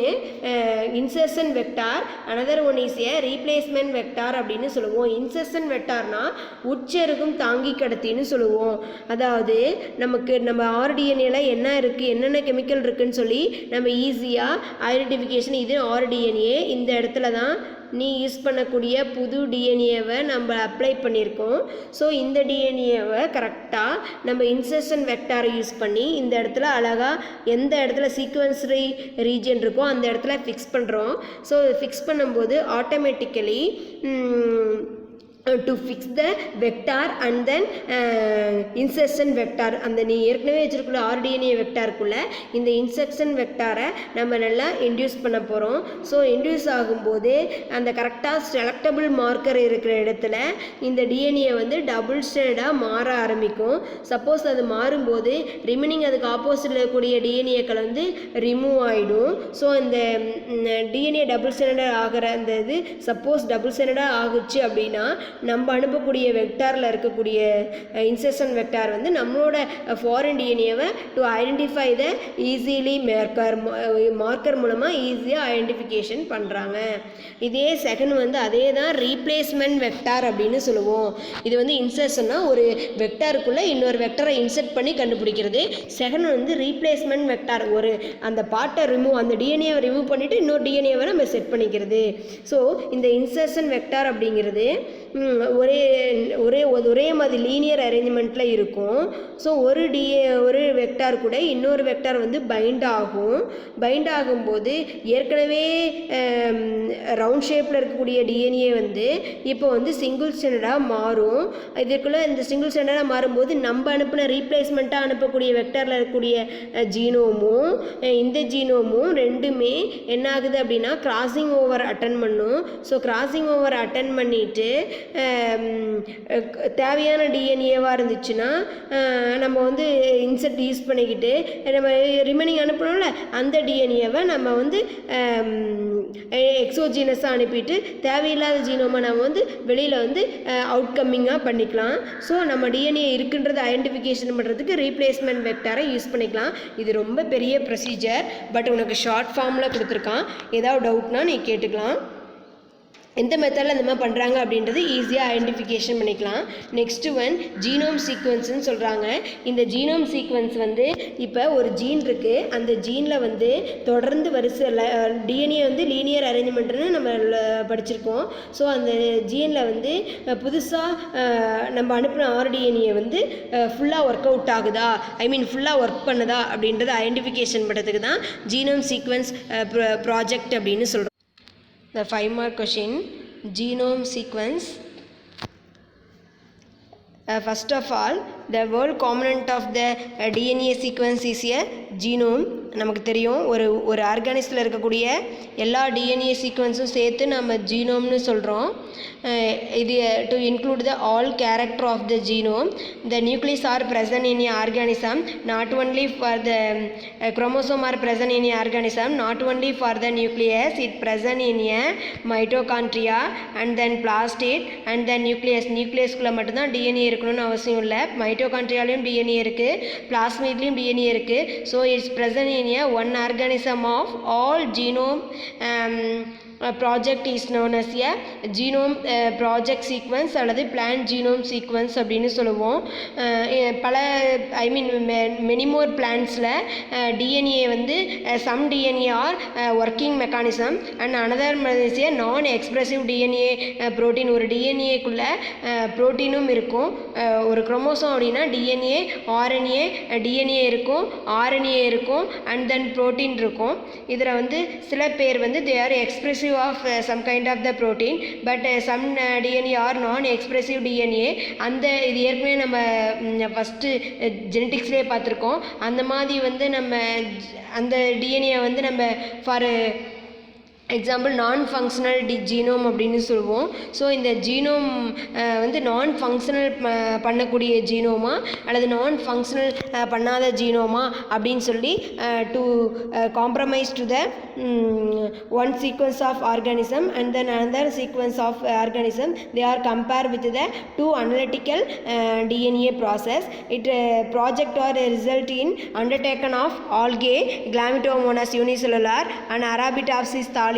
insertion vector, another one is A replacement vector அப்படின்னு சொல்லுவோம். இன்சர்ஷன் வெக்டார்னா உட்செருகும் தாங்கி கடத்தின்னு சொல்லுவோம். அதாவது நம்ம ஆர்டிஎன்ஏல என்ன இருக்குது, என்னென்ன கெமிக்கல் இருக்குதுன்னு சொல்லி நம்ம ஈஸியாக ஐடென்டிஃபிகேஷன். இது ஆர்டிஎன்ஏ, இந்த இடத்துல தான் நீ யூஸ் பண்ணக்கூடிய புது டிஎன்ஏவை நம்ம அப்ளை பண்ணியிருக்கோம். ஸோ இந்த டிஎன்ஏவை கரெக்டாக நம்ம இன்சர்ஷன் வெக்டாரை யூஸ் பண்ணி இந்த இடத்துல அழகாக எந்த இடத்துல சீக்வன்ஸரி ரீஜன் இருக்கோ அந்த இடத்துல ஃபிக்ஸ் பண்ணுறோம். ஸோ ஃபிக்ஸ் பண்ணும்போது automatically to fix the vector and then insertion vector. அந்த நீ ஏற்கனவே வச்சிருக்கிற ஆர்டிஎன்ஏ வெக்டாருக்குள்ளே இந்த இன்சர்ஷன் வெக்டாரை நம்ம நல்லா இன்டியூஸ் பண்ண போகிறோம். ஸோ இன்டியூஸ் ஆகும்போது அந்த கரெக்டாக செலக்டபிள் மார்க்கர் இருக்கிற இடத்துல இந்த டிஎன்ஏ வந்து டபுள் ஸ்டாண்டர்டாக மாற ஆரம்பிக்கும். சப்போஸ் அது மாறும்போது ரிமைனிங் அதுக்கு ஆப்போசிட்டில் இருக்கக்கூடிய டிஎன்ஏக்கள் வந்து ரிமூவ் ஆகிடும். ஸோ இந்த டிஎன்ஏ டபுள் ஸ்டாண்டர்ட் ஆகிற அந்த இது சப்போஸ் டபுள் ஸ்டாண்டர்டாக ஆகுச்சு அப்படின்னா நம்ம அனுப்பக்கூடிய வெக்டாரில் இருக்கக்கூடிய இன்சர்ஷன் வெக்டார் வந்து நம்மளோட ஃபாரின் டிஎன்ஏவை to identify the easily marker மூலமாக ஈஸியாக ஐடென்டிஃபிகேஷன் பண்ணுறாங்க. இதே செகண்ட் வந்து அதே தான் ரீப்ளேஸ்மெண்ட் வெக்டார் அப்படின்னு சொல்லுவோம். இது வந்து இன்சர்ஷன்னா ஒரு வெக்டாருக்குள்ளே இன்னொரு வெக்டரை இன்சர்ட் பண்ணி கண்டுபிடிக்கிறது. செகண்ட் வந்து ரீப்ளேஸ்மெண்ட் வெக்டார், ஒரு அந்த பார்ட்டை அந்த டிஎன்ஏவை ரிமூவ் பண்ணிவிட்டு இன்னொரு டிஎன்ஏவை நம்ம செட் பண்ணிக்கிறது. ஸோ இந்த இன்சர்ஷன் வெக்டார் அப்படிங்கிறது ஒரே ஒரே ஒரே மாதிரி லீனியர் அரேஞ்ச்மெண்ட்டில் இருக்கும். ஸோ ஒரு வெக்டார் கூட இன்னொரு வெக்டார் வந்து பைண்ட் ஆகும்போது ஏற்கனவே ரவுண்ட் ஷேப்பில் இருக்கக்கூடிய டிஎன்ஏ வந்து இப்போ வந்து சிங்கிள் ஸ்டாண்டர்டாக மாறும். இதற்குள்ளே இந்த சிங்கிள் ஸ்டாண்டர்டாக மாறும்போது நம்ம அனுப்பின ரீப்ளேஸ்மெண்ட்டாக அனுப்பக்கூடிய வெக்டாரில் இருக்கக்கூடிய ஜீனோமும் இந்த ஜீனோமும் ரெண்டுமே என்ன ஆகுது அப்படின்னா கிராசிங் ஓவர் அட்டன் பண்ணும். ஸோ கிராசிங் ஓவர் அட்டன் பண்ணிவிட்டு தேவையான டிஎன்ஏவாக இருந்துச்சுன்னா நம்ம வந்து இன்செர்ட் யூஸ் பண்ணிக்கிட்டு நம்ம ரிமைனிங் அனுப்பணும்ல அந்த டிஎன்ஏவை நம்ம வந்து எக்ஸோஜீனஸாக அனுப்பிட்டு தேவையில்லாத ஜீனோமை நம்ம வந்து வெளியில் வந்து அவுட்கம்மிங்காக பண்ணிக்கலாம். ஸோ நம்ம டிஎன்ஏ இருக்குன்றது ஐடென்டிஃபிகேஷன் பண்ணுறதுக்கு ரீப்ளேஸ்மெண்ட் வெக்டாரை யூஸ் பண்ணிக்கலாம். இது ரொம்ப பெரிய ப்ரொசீஜர், பட் உனக்கு ஷார்ட் ஃபார்மில் கொடுத்துருக்கான். ஏதாவது டவுட்னா நீ கேட்டுக்கலாம். எந்த மெத்தடில் இந்த மாதிரி பண்ணுறாங்க அப்படின்றது ஈஸியாக ஐடென்டிஃபிகேஷன் பண்ணிக்கலாம். நெக்ஸ்ட்டு ஒன் ஜீனோம் சீக்வன்ஸ்னு சொல்கிறாங்க. இந்த ஜீனோம் சீக்வன்ஸ் வந்து இப்போ ஒரு ஜீன் இருக்குது, அந்த ஜீனில் வந்து தொடர்ந்து வரிசை டிஎன்ஏ வந்து லீனியர் அரேஞ்ச்மெண்ட்னு நம்ம படிச்சிருக்கோம். ஸோ அந்த ஜீனில் வந்து புதுசாக நம்ம அனுப்பின ஆர்டிஎன்ஏ வந்து ஃபுல்லாக ஒர்க் அவுட் ஆகுதா, ஃபுல்லாக ஒர்க் பண்ணுதா அப்படின்றத ஐடென்டிஃபிகேஷன் பண்ணுறதுக்கு தான் ஜீனோம் சீக்வன்ஸ் ப்ராஜெக்ட் அப்படின்னு சொல்கிறோம். The 5 mark question, genome sequence. First of all, the whole component of the DNA sequence is a genome. நமக்கு தெரியும் ஒரு ஆர்கானிஸில் இருக்கக்கூடிய எல்லா டிஎன்ஏ சீக்வன்ஸும் சேர்த்து நம்ம ஜீனோம்னு சொல்கிறோம். இது to include the all character of the genome. The nucleus are present in a organism not only for the chromosome are present in a organism not only for the nucleus, it present in a mitochondria and then plastid and then nucleusக்குள்ளே மட்டும்தான் DNA இருக்கணும்னு அவசியம் இல்லை. மைட்டோகாண்ட்ரியாலையும் DNA இருக்குது, பிளாஸ்மிட்லேயும் DNA இருக்குது. So it's present in a one organism of all genome. Project is known as a genome project sequence அல்லது plant genome sequence அப்படின்னு சொல்லுவோம். பல many more plantsல DNA வந்து some DNA are working mechanism and another is a non-expressive DNA protein. ஒரு டிஎன்ஏக்குள்ள ப்ரோட்டீனும் இருக்கும். ஒரு chromosome அப்படின்னா DNA, RNA, DNA இருக்கும், ஆர்என்ஏ இருக்கும் அண்ட் தென் ப்ரோட்டீன் இருக்கும். இதில் வந்து சில பேர் வந்து they are expressive of some kind of the protein, but some DNA are non-expressive DNA. அந்த இது ஏற்கனவே நம்ம ஃபஸ்ட்டு ஜெனட்டிக்ஸ்லேயே பார்த்துருக்கோம். அந்த மாதிரி வந்து நம்ம அந்த டிஎன்ஏ வந்து நம்ம ஃபார் எக்ஸாம்பிள் நான் ஃபங்க்ஷனல் ஜீனோம் அப்படின்னு சொல்லுவோம். ஸோ இந்த ஜீனோம் வந்து நான் ஃபங்க்ஷனல் பண்ணக்கூடிய ஜீனோமா அல்லது நான் ஃபங்க்ஷனல் பண்ணாத ஜீனோமா அப்படின்னு சொல்லி to compromise to the one sequence of organism and then another sequence of organism they are compare with the two analytical DNA process. It project or result in undertaken of algae, Chlamydomonas unicellular and Arabidopsis thaliana,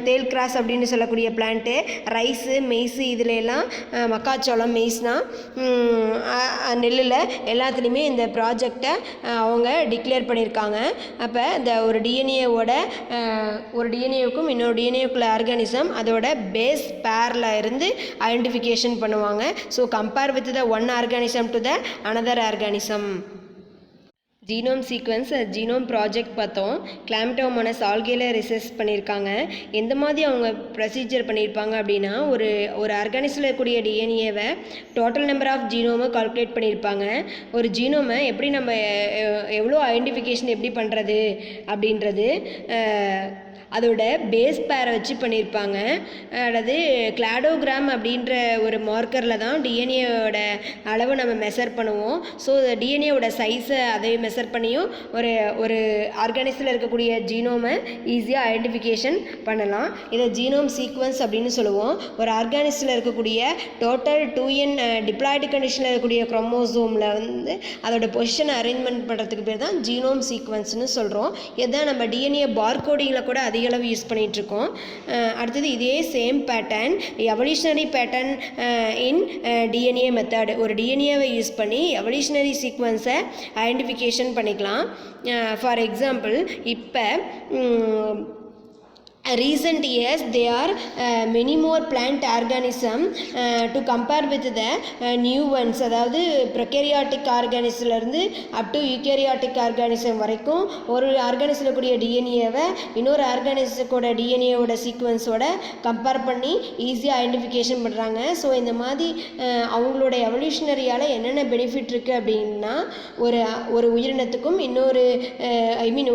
they'll cross அப்படின்னு சொல்லக்கூடிய plant, rice, maize, இதில் எல்லாம் மக்காச்சோளம், மெய்ஸ்னா நெல்லில் எல்லாத்துலேயுமே இந்த ப்ராஜெக்டை அவங்க டிக்ளேர் பண்ணியிருக்காங்க. அப்போ இந்த ஒரு டிஎன்ஏவுக்கும் இன்னொரு டிஎன்ஏவுக்குள்ள ஆர்கானிசம் அதோட பேஸ் பேரில் இருந்து ஐடென்டிஃபிகேஷன் பண்ணுவாங்க. So compare with the one organism to the another organism. Genome sequence genome project பார்த்தோம். கிளாமிட்டோமோனஸ் ஆல்கேல ரிசர்ச் பண்ணியிருக்காங்க. எந்த மாதிரி அவங்க ப்ரொசீஜர் பண்ணியிருப்பாங்க அப்படின்னா ஒரு ஆர்கானிஸில் இருக்கக்கூடிய டிஎன்ஏவை டோட்டல் நம்பர் ஆஃப் ஜீனோமை கால்குலேட் பண்ணியிருப்பாங்க. ஒரு ஜீனோமை எப்படி நம்ம எவ்வளோ ஐடென்டிஃபிகேஷன் எப்படி பண்ணுறது அப்படின்றது அதோட பேஸ் பேரை வச்சு பண்ணியிருப்பாங்க. அல்லது கிளாடோகிராம் அப்படின்ற ஒரு மார்க்கரில் தான் டிஎன்ஏவோட அளவு நம்ம மெஷர் பண்ணுவோம். ஸோ டிஎன்ஏவோட சைஸை அதை மெஷர் பண்ணியும் ஒரு ஆர்கானிஸில் இருக்கக்கூடிய ஜீனோமை ஈஸியாக ஐடென்டிஃபிகேஷன் பண்ணலாம். இதை ஜீனோம் சீக்வன்ஸ் அப்படின்னு சொல்லுவோம். ஒரு ஆர்கானிஸில் இருக்கக்கூடிய டோட்டல் 2n டிப்ளாய்டு கண்டிஷனில் இருக்கக்கூடிய குரோமோசோமில் வந்து அதோட பொசிஷனை அரேஞ்ச்மெண்ட் பண்ணுறதுக்கு பேர் தான் ஜீனோம் சீக்வன்ஸ்னு சொல்கிறோம். இதான் நம்ம டிஎன்ஏ பார்கோடிங்கில் கூட அதிக அளவு யூஸ் பண்ணிகிட்ருக்கோம். அடுத்தது இதே same pattern evolutionary pattern in DNA method. ஒரு டிஎன்ஏவை யூஸ் பண்ணி எவல்யூஷனரி சீக்வன்ஸை ஐடென்டிஃபிகேஷன் பண்ணிக்கலாம். ஃபார் எக்ஸாம்பிள் இப்போ recent years there are many more plant organism to compare with the new ones. அதாவது ப்ரொகேரியாட்டிக் ஆர்கானிசம்லேருந்து அப் டு யூகேரியாட்டிக் ஆர்கானிசம் வரைக்கும் ஒரு ஆர்கானிசத்துக்கூடிய டிஎன்ஏவை இன்னொரு ஆர்கானிசத்தோட டிஎன்ஏவோட சீக்வன்ஸோட கம்பேர் பண்ணி ஈஸியாக ஐடென்டிஃபிகேஷன் பண்ணுறாங்க. ஸோ இந்த மாதிரி அவங்களோட எவல்யூஷனரியால் என்னென்ன பெனிஃபிட் இருக்குது அப்படின்னா ஒரு உயிரினத்துக்கும் இன்னொரு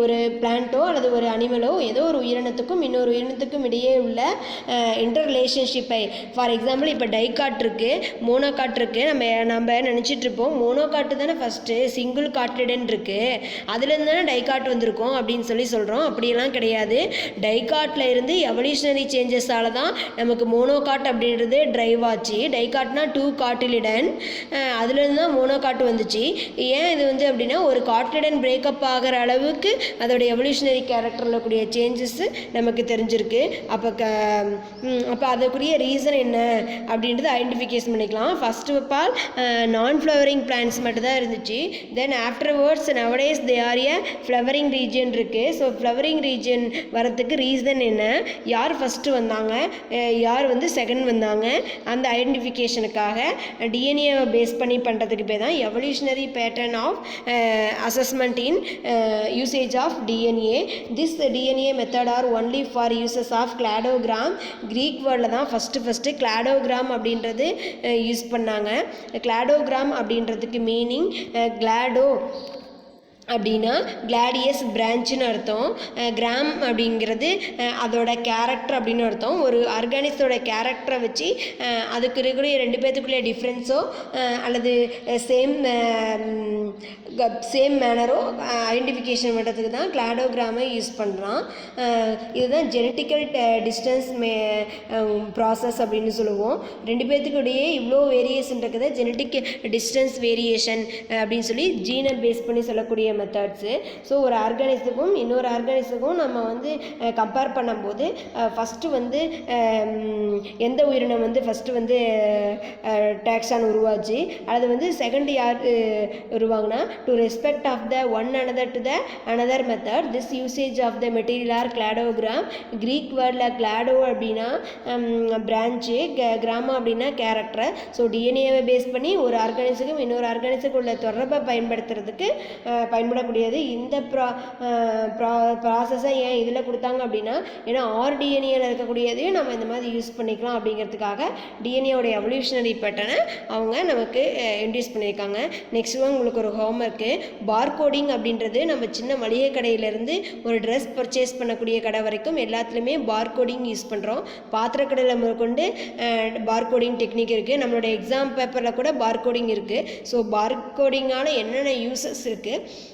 ஒரு பிளான்ட்டோ அல்லது ஒரு அனிமலோ ஏதோ ஒரு உயிரினத்துக்கும் இன்னொரு உயிரினத்துக்கும் இடையே உள்ள இன்டர் ரிலேஷன்ஷிப்பை, ஃபார் எக்ஸாம்பிள் இப்போ டைகாட் இருக்குது, மோனோகாட் இருக்குது. நம்ம நினச்சிட்டு இருப்போம் மோனோகாட்டு தானே ஃபஸ்ட்டு சிங்கிள் காட்லிடன் இருக்குது, அதுலேருந்து தானே டைகாட் வந்திருக்கோம் அப்படின்னு சொல்கிறோம். அப்படியெல்லாம் கிடையாது. டைகாட்டில் இருந்து எவல்யூஷனரி சேஞ்சஸால் தான் நமக்கு மோனோகாட் அப்படின்றது ட்ரைவ் ஆச்சு. டைகாட்னா 2 காட்டிலிடன், அதுலேருந்து தான் மோனோகாட் வந்துச்சு. ஏன் இது அப்படின்னா ஒரு காட்லிடன் பிரேக்கப் ஆகிற அளவுக்கு அதோட எவல்யூஷனரி கேரக்டரில் கூடிய சேஞ்சஸ் நமக்கு தெரிஞ்சிருக்கு. அப்போ அதுக்குரிய ரீசன் என்ன அப்படின்றது ஐடென்டிஃபிகேஷன் பண்ணிக்கலாம். First of all non flowering plants மட்டும் தான் இருந்துச்சு. Then afterwards nowadays they are a flowering region இருக்குது. ஸோ ஃப்ளவரிங் ரீஜன் வரத்துக்கு ரீசன் என்ன, யார் ஃபஸ்ட்டு வந்தாங்க, யார் செகண்ட் வந்தாங்க, அந்த ஐடென்டிஃபிகேஷனுக்காக டிஎன்ஏவை பேஸ் பண்ணி பண்ணுறதுக்கு பேர் தான் evolutionary pattern of assessment in usage of DNA. This DNA method are only for uses of cladogram. Greek வேர்டில் தான் ஃபஸ்ட்டு கிளாடோகிராம் அப்படின்றது யூஸ் பண்ணாங்க. கிளாடோகிராம் அப்படின்றதுக்கு மீனிங் கிளாடோ அப்படின்னா கிளாடியஸ் பிரான்ச்சுன்னு அர்த்தம். கிராம் அப்படிங்கிறது அதோட கேரக்டர் அப்படின்னு அர்த்தம். ஒரு ஆர்கானிஸோட கேரக்டரை வச்சு அதுக்கு இருக்கக்கூடிய 2 பேர்த்துக்குள்ளே டிஃப்ரென்ஸோ அல்லது சேம் மேனரோ ஐடென்டிஃபிகேஷன் பண்ணுறதுக்கு தான் கிளாடோகிராமை யூஸ் பண்ணுறான். இதுதான் ஜெனட்டிக்கல் டிஸ்டன்ஸ் ப்ராசஸ் அப்படின்னு சொல்லுவோம். 2 பேர்த்துக்குடையே இவ்வளோ வேரியேஷன் இருக்குது, ஜெனட்டிக் டிஸ்டன்ஸ் வேரியேஷன் அப்படின்னு சொல்லி ஜீனை பேஸ் பண்ணி சொல்லக்கூடிய மெத்தட்ஸு. ஸோ ஒரு ஆர்கானிஸுக்கும் இன்னொரு ஆர்கானிஸுக்கும் நம்ம கம்பேர் பண்ணும்போது ஃபஸ்ட்டு எந்த உயிரினம் ஃபஸ்ட்டு டாக்ஸான் உருவாச்சு, அல்லது செகண்ட் யார் உருவாங்கன்னா to respect of the one another to the another method. This usage of the material are cladogram. Greek வேர்டில் கிளாடோ அப்படின்னா பிரான்ச்சு, கிராமா அப்படின்னா கேரக்டர். ஸோ டிஎன்ஏவை பேஸ் பண்ணி ஒரு ஆர்கானிஸுக்கும் இன்னொரு ஆர்கானிஸுக்கும் உள்ள தொடர்பை பயன்படுத்துறதுக்கு பயன்படக்கூடியது. இந்த ப்ராசஸை ஏன் இதில் கொடுத்தாங்க அப்படின்னா, ஏன்னா ஆர்டிஎன்ஏல இருக்கக்கூடியதையும் நம்ம இந்த மாதிரி யூஸ் பண்ணிக்கலாம் அப்படிங்கிறதுக்காக டிஎன்ஏவோட எவல்யூஷனரி பேட்டர்னை அவங்க நமக்கு இன்ட்ரடியூஸ் பண்ணியிருக்காங்க. நெக்ஸ்ட் உங்களுக்கு ஒரு ஹோம்ஒர்க்கு. பார்கோடிங் அப்படின்றது நம்ம சின்ன மளிகை கடையிலேருந்து ஒரு ட்ரெஸ் பர்ச்சேஸ் பண்ணக்கூடிய கடை வரைக்கும் எல்லாத்துலேயுமே பார்கோடிங் யூஸ் பண்ணுறோம். பாத்திரக்கடையில் முதற்கொண்டு பார்கோடிங் டெக்னிக் இருக்குது. நம்மளோட எக்ஸாம் பேப்பரில் கூட பார்கோடிங் இருக்குது. ஸோ பார்கோடிங்கான என்னென்ன யூசஸ் இருக்குது,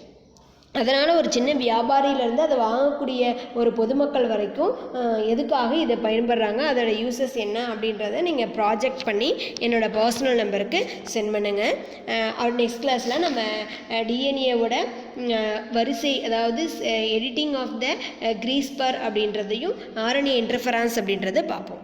அதனால் ஒரு சின்ன வியாபாரியிலேருந்து அதை வாங்கக்கூடிய ஒரு பொதுமக்கள் வரைக்கும் எதுக்காக இதை பயன்படுறாங்க, அதோட யூசஸ் என்ன அப்படின்றத நீங்கள் ப்ராஜெக்ட் பண்ணி என்னோடய பர்சனல் நம்பருக்கு சென்ட் பண்ணுங்கள். நெக்ஸ்ட் கிளாஸில் நம்ம டிஎன்ஏவோட வரிசை, அதாவது எடிட்டிங் ஆஃப் த கிரீஸ்பர் அப்படின்றதையும் ஆர்என்ஏ இன்டர்ஃபரன்ஸ் அப்படின்றத பார்ப்போம்.